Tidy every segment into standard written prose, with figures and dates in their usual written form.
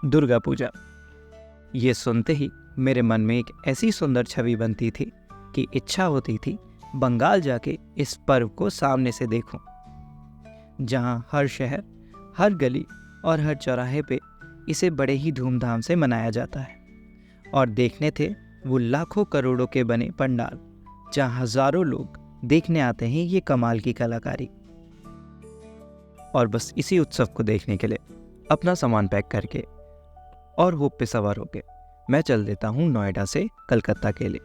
दुर्गा पूजा। ये सुनते ही मेरे मन में एक ऐसी सुंदर छवि बनती थी कि इच्छा होती थी बंगाल जाके इस पर्व को सामने से देखूं, जहां हर शहर, हर गली और हर चौराहे पे इसे बड़े ही धूमधाम से मनाया जाता है। और देखने थे वो लाखों करोड़ों के बने पंडाल, जहां हजारों लोग देखने आते हैं ये कमाल की कलाकारी। और बस इसी उत्सव को देखने के लिए अपना सामान पैक करके और होप पे सवार होके मैं चल देता हूँ नोएडा से कलकत्ता के लिए,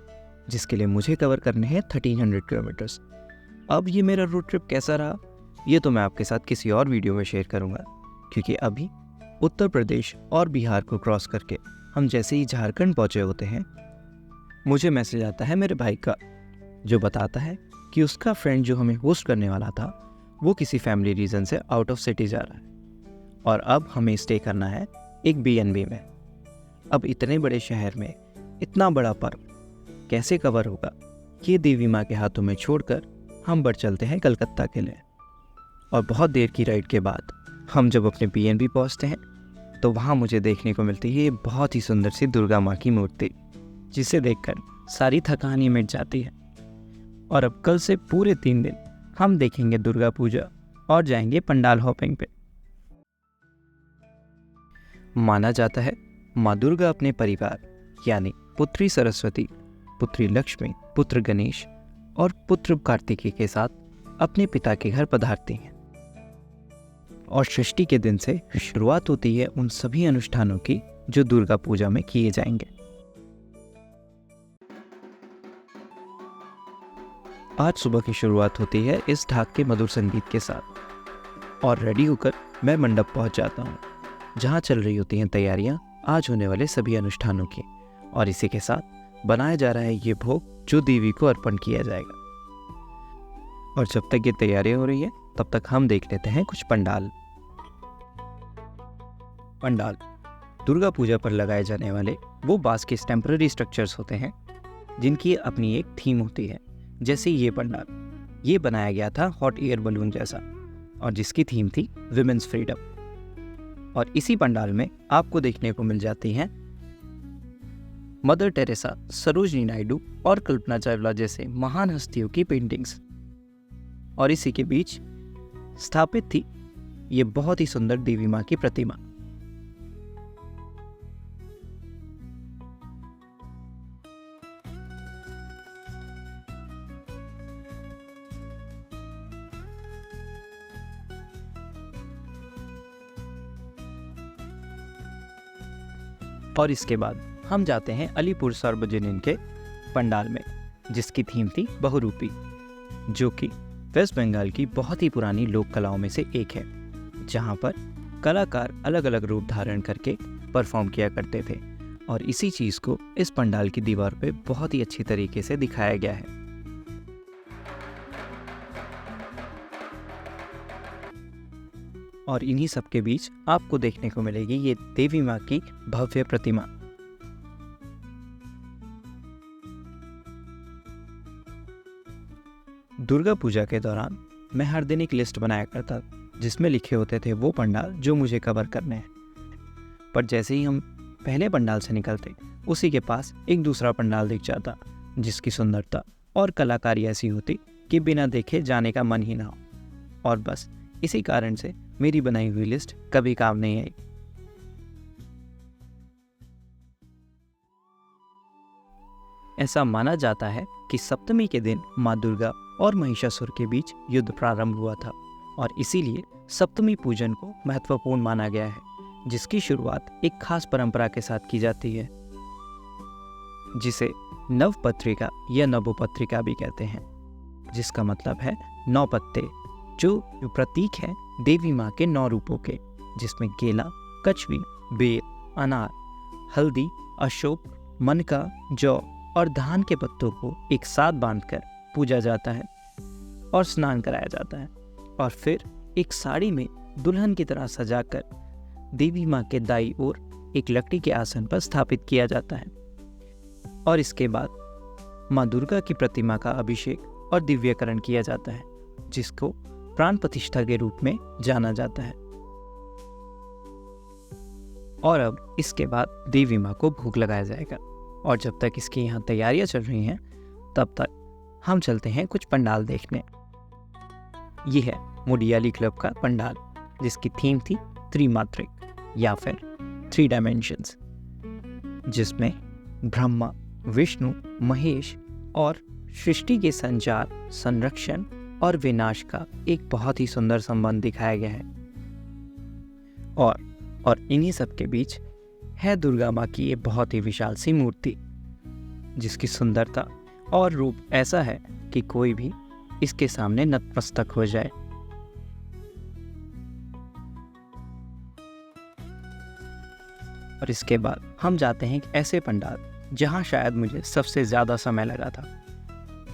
जिसके लिए मुझे कवर करने हैं 1300 किलोमीटर्स। अब ये मेरा रोड ट्रिप कैसा रहा, ये तो मैं आपके साथ किसी और वीडियो में शेयर करूँगा, क्योंकि अभी उत्तर प्रदेश और बिहार को क्रॉस करके हम जैसे ही झारखंड पहुँचे होते हैं, मुझे मैसेज आता है मेरे भाई का, जो बताता है कि उसका फ्रेंड जो हमें होस्ट करने वाला था वो किसी फैमिली रीज़न से आउट ऑफ सिटी जा रहा है और अब हमें स्टे करना है एक BNB में। अब इतने बड़े शहर में इतना बड़ा पर्व कैसे कवर होगा, ये देवी माँ के हाथों में छोड़कर हम बढ़ चलते हैं कलकत्ता के लिए। और बहुत देर की राइड के बाद हम जब अपने BNB पहुँचते हैं तो वहाँ मुझे देखने को मिलती है ये बहुत ही सुंदर सी दुर्गा माँ की मूर्ति, जिसे देखकर सारी थकान ही मिट जाती है। और अब कल से पूरे 3 दिन हम देखेंगे दुर्गा पूजा और जाएंगे पंडाल हॉपिंग पे। माना जाता है माँ दुर्गा अपने परिवार यानी पुत्री सरस्वती, पुत्री लक्ष्मी, पुत्र गणेश और पुत्र कार्तिकेय के साथ अपने पिता के घर पधारती हैं। और षष्ठी के दिन से शुरुआत होती है उन सभी अनुष्ठानों की जो दुर्गा पूजा में किए जाएंगे। आज सुबह की शुरुआत होती है इस ढाक के मधुर संगीत के साथ और रेडी होकर मैं मंडप पहुंच जाता हूं, जहां चल रही होती हैं तैयारियां आज होने वाले सभी अनुष्ठानों की। और इसी के साथ बनाया जा रहा है ये भोग जो देवी को अर्पण किया जाएगा। और जब तक ये तैयारियां हो रही है तब तक हम देख लेते हैं कुछ पंडाल। पंडाल दुर्गा पूजा पर लगाए जाने वाले वो बांस के टेम्पररी स्ट्रक्चर्स होते हैं जिनकी अपनी एक थीम होती है। जैसे ये पंडाल, ये बनाया गया था हॉट एयर बलून जैसा और जिसकी थीम थी विमेंस फ्रीडम। और इसी पंडाल में आपको देखने को मिल जाती हैं मदर टेरेसा, सरोजिनी नायडू और कल्पना चावला जैसे महान हस्तियों की पेंटिंग्स। और इसी के बीच स्थापित थी ये बहुत ही सुंदर देवी माँ की प्रतिमा। और इसके बाद हम जाते हैं अलीपुर सार्वजनिक के पंडाल में, जिसकी थीम थी बहुरूपी, जो कि वेस्ट बंगाल की बहुत ही पुरानी लोक कलाओं में से एक है, जहां पर कलाकार अलग अलग रूप धारण करके परफॉर्म किया करते थे। और इसी चीज़ को इस पंडाल की दीवार पे बहुत ही अच्छी तरीके से दिखाया गया है। और इन्हीं सब के बीच आपको देखने को मिलेगी ये देवी माँ की भव्य प्रतिमा। दुर्गा पूजा के दौरान मैं हर दिन एक लिस्ट बनाया करता जिसमें लिखे होते थे वो पंडाल जो मुझे कवर करने हैं। पर जैसे ही हम पहले पंडाल से निकलते उसी के पास एक दूसरा पंडाल दिख जाता, जिसकी सुंदरता और कलाकारी ऐसी होती कि बिना देखे जाने का मन ही ना हो। और बस इसी कारण से मेरी बनाई हुई लिस्ट कभी काम नहीं आई। ऐसा माना जाता है कि सप्तमी के दिन माँ दुर्गा और महिषासुर के बीच युद्ध प्रारंभ हुआ था और इसीलिए सप्तमी पूजन को महत्वपूर्ण माना गया है, जिसकी शुरुआत एक खास परंपरा के साथ की जाती है, जिसे नवपत्रिका या नवोपत्रिका भी कहते हैं, जिसका मतलब है 9 पत्ते, जो प्रतीक है देवी माँ के 9 रूपों के, जिसमें केला, कचवी, बेर, अनार, हल्दी, अशोक, मनका, जौ और धान के पत्तों को एक साथ बांधकर पूजा जाता है और स्नान कराया जाता है। और फिर एक साड़ी में दुल्हन की तरह सजाकर देवी माँ के दाईं ओर एक लकड़ी के आसन पर स्थापित किया जाता है। और इसके बाद माँ दुर्गा की प्रतिमा का अभिषेक और दिव्यकरण किया जाता है, जिसको प्राण प्रतिष्ठा के रूप में जाना जाता है। और अब इसके बाद देवी माँ को भोग लगाया जाएगा। और जब तक इसकी यहाँ तैयारियाँ चल रही हैं तब तक हम चलते हैं कुछ पंडाल देखने। ये है मुडियाली क्लब का पंडाल, जिसकी थीम थी त्रिमात्रिक या फिर 3 डायमेंशंस, जिसमें ब्रह्मा, विष्णु, महेश और सृष्टि के संचार, संरक्षण और विनाश का एक बहुत ही सुंदर संबंध दिखाया गया है। और इन्हीं सब के बीच है दुर्गा माँ की ये बहुत ही विशाल सी मूर्ति, जिसकी सुंदरता और रूप ऐसा है कि कोई भी इसके सामने नतमस्तक हो जाए। और इसके बाद हम जाते हैं एक ऐसे पंडाल जहाँ शायद मुझे सबसे ज़्यादा समय लगा था,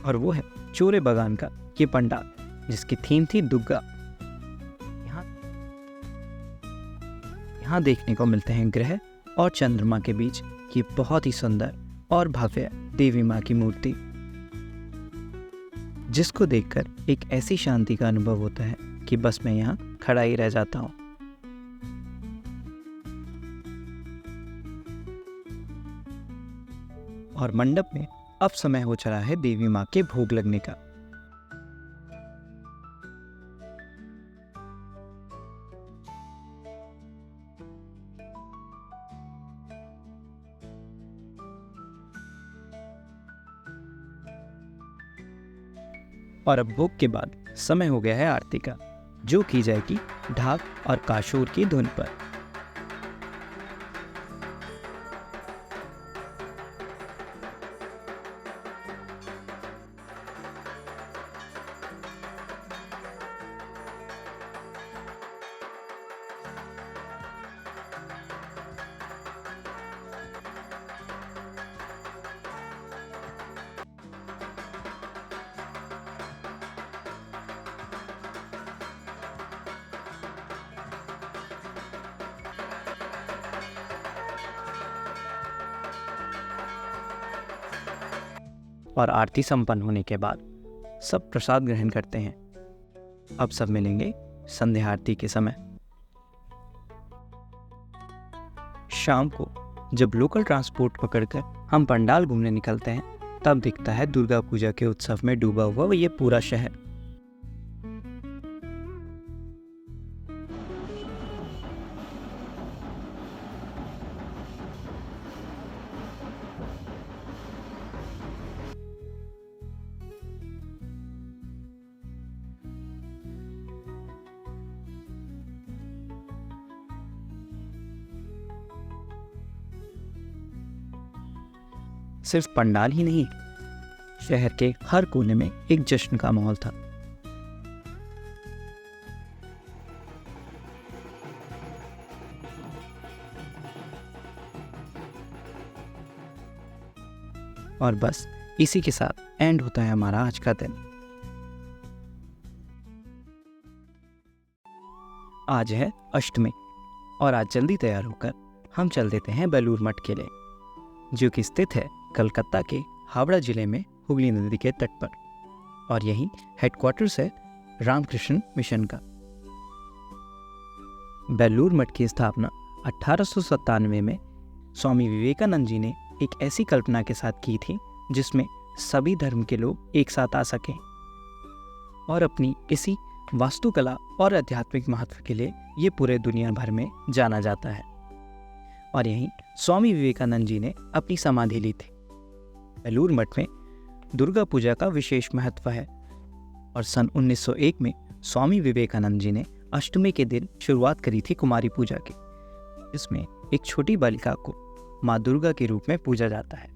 और वो है चोरे बगान का ये पंडाल, जिसकी थीम थी दुर्गा। यहाँ देखने को मिलते हैं ग्रह और चंद्रमा के बीच की बहुत ही सुंदर और भव्य देवी माँ की मूर्ति, जिसको देखकर एक ऐसी शांति का अनुभव होता है कि बस मैं यहाँ खड़ा ही रह जाता हूँ। और मंडप में अब समय हो चला है देवी माँ के भोग लगने का। और अब भोग के बाद समय हो गया है आरती का, जो की जाएगी ढाक और काशूर की धुन पर। और आरती संपन्न होने के बाद सब प्रसाद ग्रहण करते हैं। अब सब मिलेंगे संध्या आरती के समय। शाम को जब लोकल ट्रांसपोर्ट पकड़कर हम पंडाल घूमने निकलते हैं, तब दिखता है दुर्गा पूजा के उत्सव में डूबा हुआ ये पूरा शहर। सिर्फ पंडाल ही नहीं, शहर के हर कोने में एक जश्न का माहौल था। और बस इसी के साथ एंड होता है हमारा आज का दिन। आज है अष्टमी और आज जल्दी तैयार होकर हम चल देते हैं बेलूर मठ के लिए, जो कि स्थित है कलकत्ता के हावड़ा जिले में हुगली नदी के तट पर, और यही हेडक्वार्टर्स है रामकृष्ण मिशन का। बेलूर मठ की स्थापना 1897 में स्वामी विवेकानंद जी ने एक ऐसी कल्पना के साथ की थी जिसमें सभी धर्म के लोग एक साथ आ सकें, और अपनी इसी वास्तुकला और आध्यात्मिक महत्व के लिए ये पूरे दुनिया भर में जाना जाता है। और यहीं स्वामी विवेकानंद जी ने अपनी समाधि ली थी। बेलूर मठ में दुर्गा पूजा का विशेष महत्व है, और सन 1901 में स्वामी विवेकानंद जी ने अष्टमी के दिन शुरुआत करी थी कुमारी पूजा की, जिसमें एक छोटी बालिका को माँ दुर्गा के रूप में पूजा जाता है।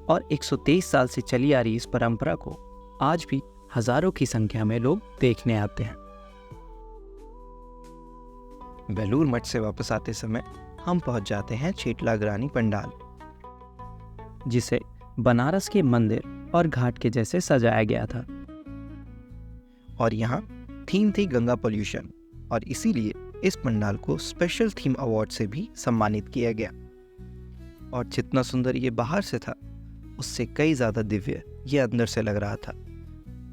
और 123 साल से चली आ रही इस परंपरा को आज भी हजारों की संख्या में लोग देखने आते हैं। बेलूर मठ से वापस आते समय हम पहुंच जाते हैं चेटलाग्रानी पंडाल, जिसे बनारस के मंदिर और घाट के जैसे सजाया गया था। और यहाँ थीम थी गंगा पोल्यूशन, और इसीलिए इस पंडाल को स्पेशल थीम अवार्ड से भी सम्मानित किया गया। और जितना सुंदर ये बाहर से था, उससे कई ज़्यादा दिव्य ये अंदर से लग रहा था,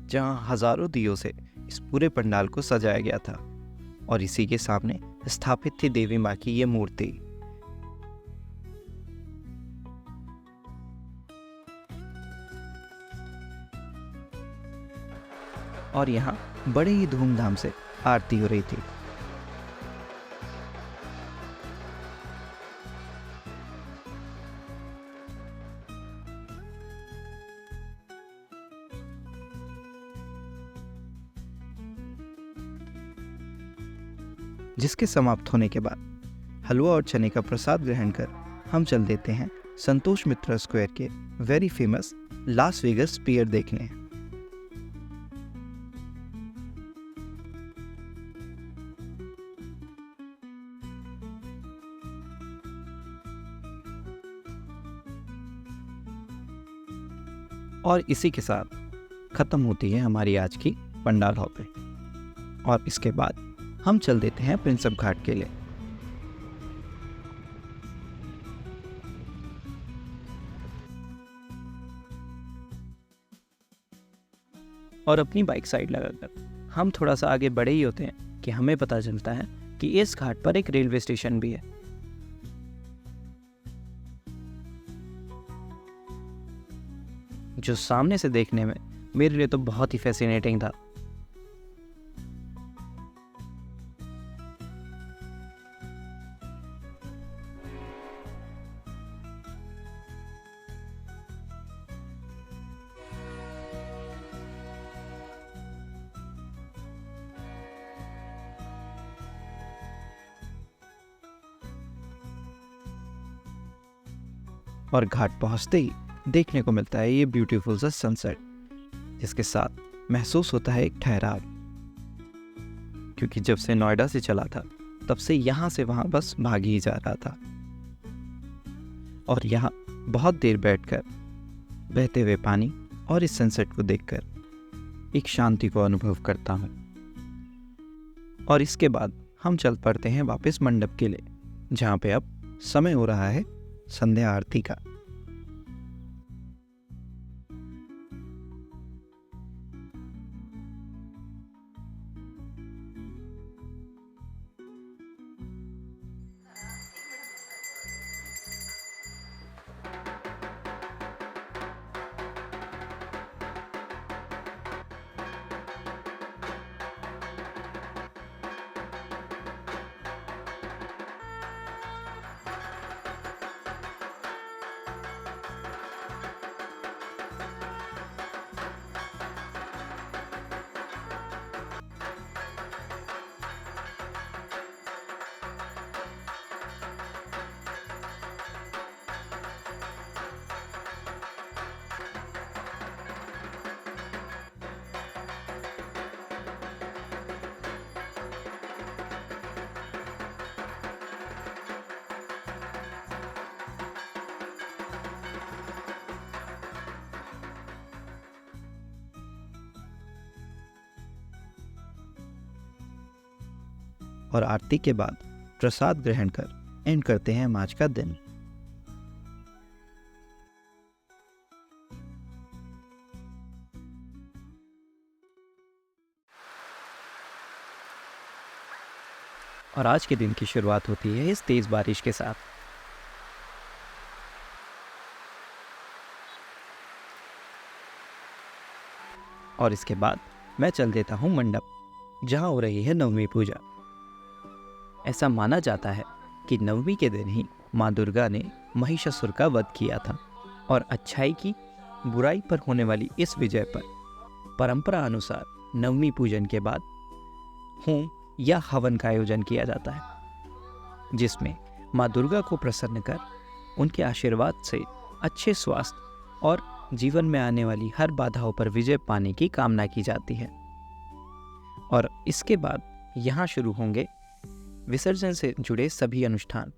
जहाँ हजारों दियों से इस पूरे पंडाल को सजाया गया था। और इसी के सामने स्थापित थी देवी माँ की ये मूर्ति, और यहाँ बड़े ही धूमधाम से आरती हो रही थी। जिसके समाप्त होने के बाद हलवा और चने का प्रसाद ग्रहण कर हम चल देते हैं संतोष मित्रा स्क्वायर के वेरी फेमस लास वेगस पियर देखने। और इसी के साथ खत्म होती है हमारी आज की पंडाल हॉपिंग और इसके बाद हम चल देते हैं प्रिंसेप घाट के लिए। और अपनी बाइक साइड लगाकर हम थोड़ा सा आगे बढ़े ही होते हैं कि हमें पता चलता है कि इस घाट पर एक रेलवे स्टेशन भी है। जो सामने से देखने में मेरे लिए तो बहुत ही फैसिनेटिंग था। और घाट पहुंचते ही देखने को मिलता है ये ब्यूटीफुल सा सनसेट, जिसके साथ महसूस होता है एक ठहराव, क्योंकि जब से नोएडा से चला था तब से यहाँ से वहाँ बस भाग ही जा रहा था। और यहाँ बहुत देर बैठकर बहते हुए पानी और इस सनसेट को देखकर एक शांति को अनुभव करता हूँ। और इसके बाद हम चल पड़ते हैं वापस मंडप के लिए, जहाँ पे अब समय हो रहा है संध्या आरती का। और आरती के बाद प्रसाद ग्रहण कर एंड करते हैं हम आज का दिन। और आज के दिन की शुरुआत होती है इस तेज बारिश के साथ। और इसके बाद मैं चल देता हूं मंडप, जहां हो रही है नवमी पूजा। ऐसा माना जाता है कि नवमी के दिन ही माँ दुर्गा ने महिषासुर का वध किया था और अच्छाई की बुराई पर होने वाली इस विजय पर परंपरा अनुसार नवमी पूजन के बाद होम या हवन का आयोजन किया जाता है, जिसमें माँ दुर्गा को प्रसन्न कर उनके आशीर्वाद से अच्छे स्वास्थ्य और जीवन में आने वाली हर बाधाओं पर विजय पाने की कामना की जाती है। और इसके बाद यहाँ शुरू होंगे विसर्जन से जुड़े सभी अनुष्ठान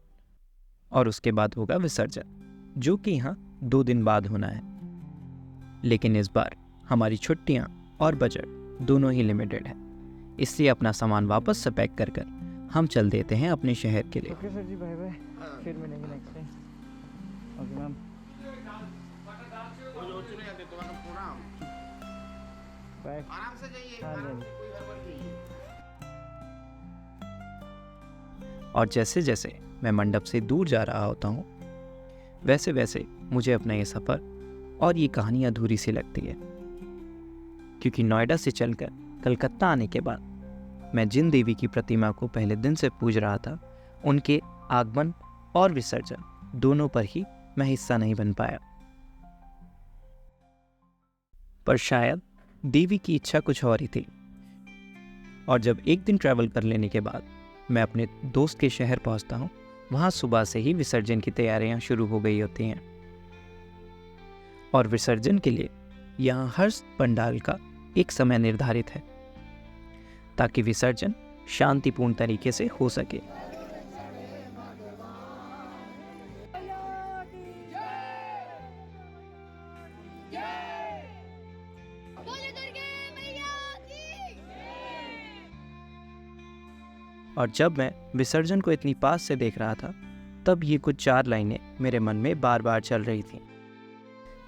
और उसके बाद होगा विसर्जन, जो कि यहाँ 2 दिन बाद होना है। लेकिन इस बार हमारी छुट्टियाँ और बजट दोनों ही लिमिटेड है, इसलिए अपना सामान वापस से पैक कर हम चल देते हैं अपने शहर के लिए। Okay sir ji, bye bye, फिर मिलेंगे next time. Okay ma'am, bye, आराम से जाइए, आराम से, कोई गड़बड़ नहीं है। और जैसे जैसे मैं मंडप से दूर जा रहा होता हूँ, वैसे वैसे मुझे अपना ये सफ़र और ये कहानी अधूरी सी लगती है, क्योंकि नोएडा से चलकर कलकत्ता आने के बाद मैं जिन देवी की प्रतिमा को पहले दिन से पूज रहा था, उनके आगमन और विसर्जन दोनों पर ही मैं हिस्सा नहीं बन पाया। पर शायद देवी की इच्छा कुछ और ही थी। और जब एक दिन ट्रैवल कर लेने के बाद मैं अपने दोस्त के शहर पहुंचता हूं, वहां सुबह से ही विसर्जन की तैयारियां शुरू हो गई होती हैं। और विसर्जन के लिए यहाँ हर पंडाल का एक समय निर्धारित है, ताकि विसर्जन शांतिपूर्ण तरीके से हो सके। और जब मैं विसर्जन को इतनी पास से देख रहा था, तब ये कुछ 4 लाइनें मेरे मन में बार बार चल रही थीं।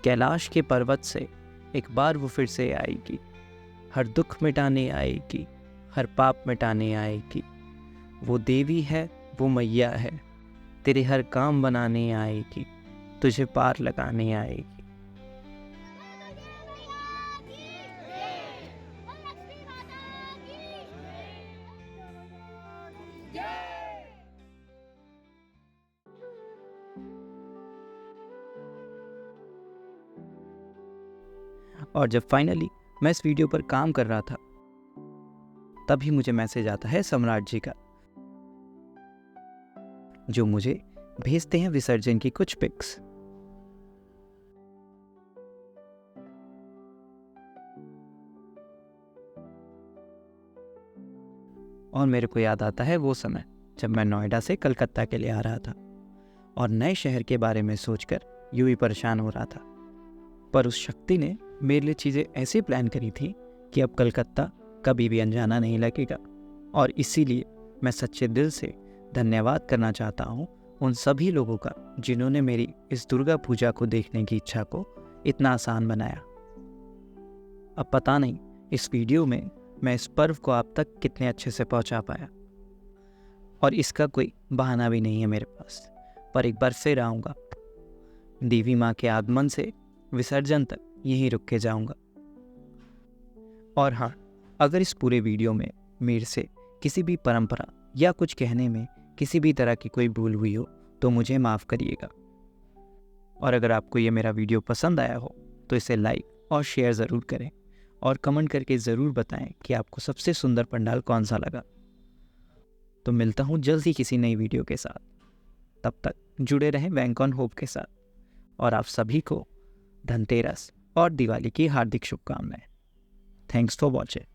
कैलाश के पर्वत से एक बार वो फिर से आएगी, हर दुख मिटाने आएगी, हर पाप मिटाने आएगी। वो देवी है, वो मैया है, तेरे हर काम बनाने आएगी, तुझे पार लगाने आएगी। और जब फाइनली मैं इस वीडियो पर काम कर रहा था, तभी मुझे मैसेज आता है सम्राट जी का, जो मुझे भेजते हैं विसर्जन की कुछ पिक्स। और मेरे को याद आता है वो समय जब मैं नोएडा से कलकत्ता के लिए आ रहा था और नए शहर के बारे में सोचकर यूं ही परेशान हो रहा था। पर उस शक्ति ने मेरे लिए चीज़ें ऐसे प्लान करी थी कि अब कलकत्ता कभी भी अनजाना नहीं लगेगा। और इसीलिए मैं सच्चे दिल से धन्यवाद करना चाहता हूँ उन सभी लोगों का जिन्होंने मेरी इस दुर्गा पूजा को देखने की इच्छा को इतना आसान बनाया। अब पता नहीं इस वीडियो में मैं इस पर्व को आप तक कितने अच्छे से पहुँचा पाया, और इसका कोई बहाना भी नहीं है मेरे पास। पर एक बार फिर आऊँगा, देवी माँ के आगमन से विसर्जन तक यहीं रुक के जाऊँगा। और हाँ, अगर इस पूरे वीडियो में मेरे से किसी भी परंपरा या कुछ कहने में किसी भी तरह की कोई भूल हुई हो तो मुझे माफ़ करिएगा। और अगर आपको ये मेरा वीडियो पसंद आया हो तो इसे लाइक और शेयर ज़रूर करें, और कमेंट करके ज़रूर बताएं कि आपको सबसे सुंदर पंडाल कौन सा लगा। तो मिलता हूँ जल्द ही किसी नई वीडियो के साथ। तब तक जुड़े रहें बैंक ऑन होप के साथ, और आप सभी को धनतेरस और दिवाली की हार्दिक शुभकामनाएं। Thanks for watching.